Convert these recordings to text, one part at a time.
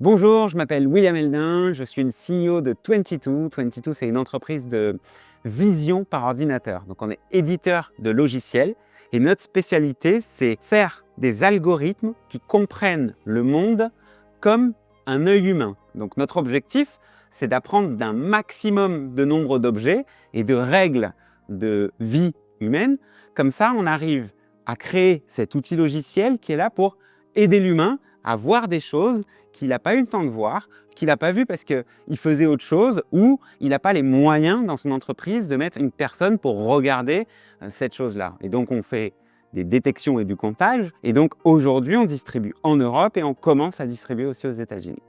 Bonjour, je m'appelle William Eldin, je suis le CEO de 22. 22, c'est une entreprise de vision par ordinateur. Donc, on est éditeur de logiciels et notre spécialité, c'est faire des algorithmes qui comprennent le monde comme un œil humain. Donc, notre objectif, c'est d'apprendre d'un maximum de nombre d'objets et de règles de vie humaine. Comme ça, on arrive à créer cet outil logiciel qui est là pour aider l'humain à voir des choses qu'il n'a pas eu le temps de voir, qu'il n'a pas vu parce qu'il faisait autre chose ou il n'a pas les moyens dans son entreprise de mettre une personne pour regarder cette chose-là. Et donc, on fait des détections et du comptage. Et donc, aujourd'hui, on distribue en Europe et on commence à distribuer aussi aux États-Unis.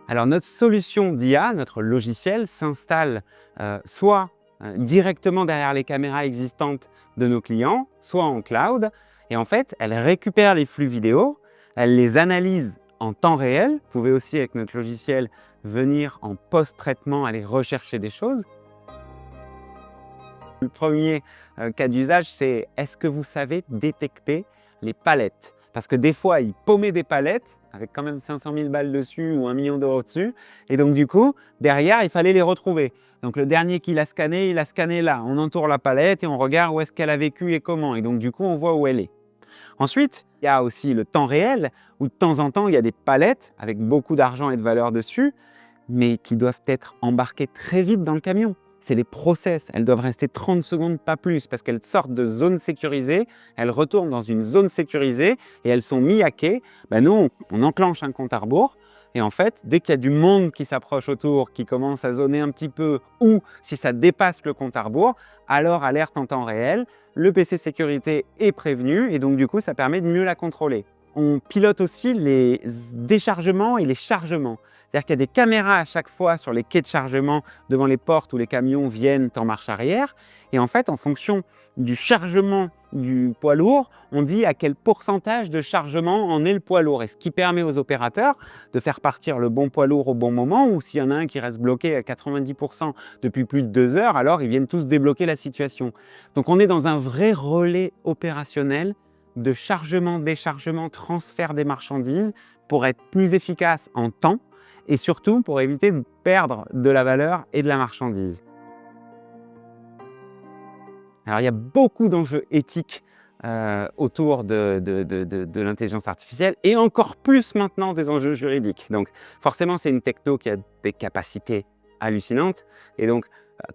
Alors, notre solution d'IA, notre logiciel, s'installe soit directement derrière les caméras existantes de nos clients, soit en cloud. Et en fait, elle récupère les flux vidéo, elle les analyse en temps réel. Vous pouvez aussi, avec notre logiciel, venir en post-traitement aller rechercher des choses. Le premier cas d'usage, c'est est-ce que vous savez détecter les palettes? Parce que des fois, ils paumaient des palettes avec quand même 500 000 balles dessus ou 1 million d'euros dessus. Et donc, du coup, derrière, il fallait les retrouver. Donc, le dernier qu'il a scanné, il a scanné là. On entoure la palette et on regarde où est-ce qu'elle a vécu et comment. Et donc, du coup, on voit où elle est. Ensuite, il y a aussi le temps réel, où de temps en temps, il y a des palettes avec beaucoup d'argent et de valeur dessus, mais qui doivent être embarquées très vite dans le camion. C'est les process, elles doivent rester 30 secondes, pas plus, parce qu'elles sortent de zone sécurisée, elles retournent dans une zone sécurisée et elles sont mis à quai. Nous, on enclenche un compte à rebours. Et en fait, dès qu'il y a du monde qui s'approche autour, qui commence à zoner un petit peu, ou si ça dépasse le compte à rebours, alors alerte en temps réel, le PC sécurité est prévenu et donc du coup, ça permet de mieux la contrôler. On pilote aussi les déchargements et les chargements. C'est-à-dire qu'il y a des caméras à chaque fois sur les quais de chargement devant les portes où les camions viennent en marche arrière. Et en fait, en fonction du chargement du poids lourd, on dit à quel pourcentage de chargement en est le poids lourd. Et ce qui permet aux opérateurs de faire partir le bon poids lourd au bon moment, ou s'il y en a un qui reste bloqué à 90% depuis plus de 2 heures, alors ils viennent tous débloquer la situation. Donc on est dans un vrai relais opérationnel de chargement, déchargement, transfert des marchandises pour être plus efficace en temps et surtout pour éviter de perdre de la valeur et de la marchandise. Alors, il y a beaucoup d'enjeux éthiques autour de l'intelligence artificielle et encore plus maintenant des enjeux juridiques. Donc, forcément, c'est une techno qui a des capacités hallucinantes. Et donc,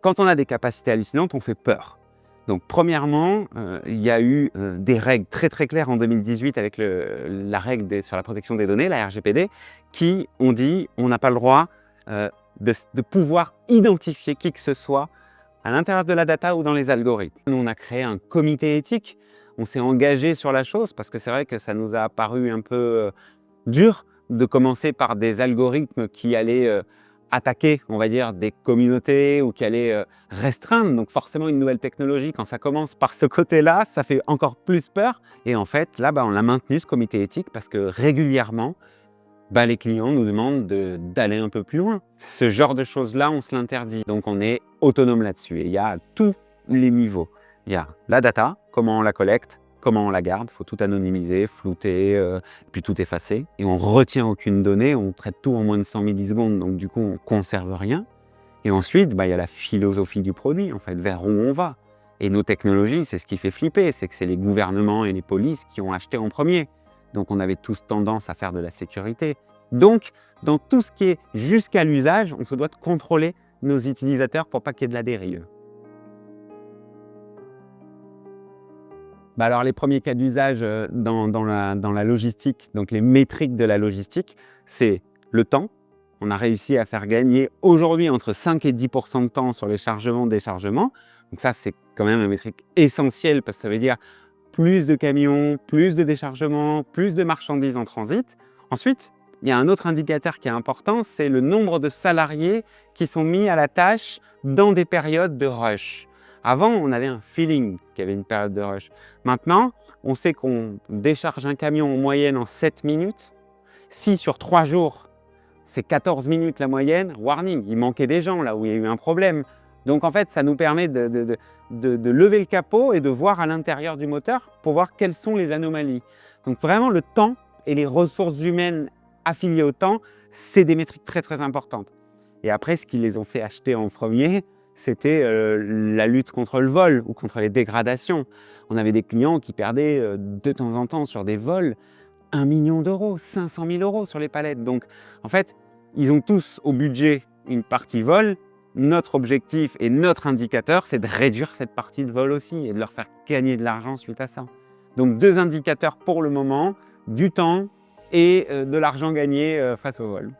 quand on a des capacités hallucinantes, on fait peur. Donc, premièrement, il y a eu des règles très très claires en 2018 avec la règle sur la protection des données, la RGPD, qui ont dit on n'a pas le droit de pouvoir identifier qui que ce soit à l'intérieur de la data ou dans les algorithmes. Nous, on a créé un comité éthique, on s'est engagé sur la chose parce que c'est vrai que ça nous a paru un peu dur de commencer par des algorithmes qui allaient attaquer, on va dire, des communautés ou qui allaient restreindre. Donc forcément, une nouvelle technologie, quand ça commence par ce côté-là, ça fait encore plus peur. Et en fait, là, on l'a maintenu, ce comité éthique, parce que régulièrement, les clients nous demandent d'aller un peu plus loin. Ce genre de choses-là, on se l'interdit. Donc, on est autonome là-dessus. Et il y a tous les niveaux. Il y a la data, comment on la collecte, comment on la garde. Il faut tout anonymiser, flouter, puis tout effacer. Et on ne retient aucune donnée, on traite tout en moins de 100 millisecondes. Donc, du coup, on ne conserve rien. Et ensuite, il y a la philosophie du produit, en fait, vers où on va. Et nos technologies, c'est ce qui fait flipper. C'est que c'est les gouvernements et les polices qui ont acheté en premier. Donc, on avait tous tendance à faire de la sécurité. Donc, dans tout ce qui est jusqu'à l'usage, on se doit de contrôler nos utilisateurs pour pas qu'il y ait de la dérive. Alors, les premiers cas d'usage dans la logistique, donc les métriques de la logistique, c'est le temps. On a réussi à faire gagner aujourd'hui entre 5 et 10% de temps sur les chargements, déchargements. Donc ça, c'est quand même une métrique essentielle parce que ça veut dire plus de camions, plus de déchargements, plus de marchandises en transit. Ensuite, il y a un autre indicateur qui est important, c'est le nombre de salariés qui sont mis à la tâche dans des périodes de rush. Avant, on avait un feeling qu'il y avait une période de rush. Maintenant, on sait qu'on décharge un camion en moyenne en 7 minutes. Si sur 3 jours, c'est 14 minutes la moyenne, warning, il manquait des gens là où il y a eu un problème. Donc en fait, ça nous permet de lever le capot et de voir à l'intérieur du moteur pour voir quelles sont les anomalies. Donc vraiment, le temps et les ressources humaines affiliées au temps, c'est des métriques très, très importantes. Et après, ce qui les ont fait acheter en premier, c'était la lutte contre le vol ou contre les dégradations. On avait des clients qui perdaient de temps en temps sur des vols 1 million d'euros, 500 000 euros sur les palettes. Donc, en fait, ils ont tous au budget une partie vol. Notre objectif et notre indicateur, c'est de réduire cette partie de vol aussi et de leur faire gagner de l'argent suite à ça. Donc, 2 indicateurs pour le moment, du temps et de l'argent gagné face au vol.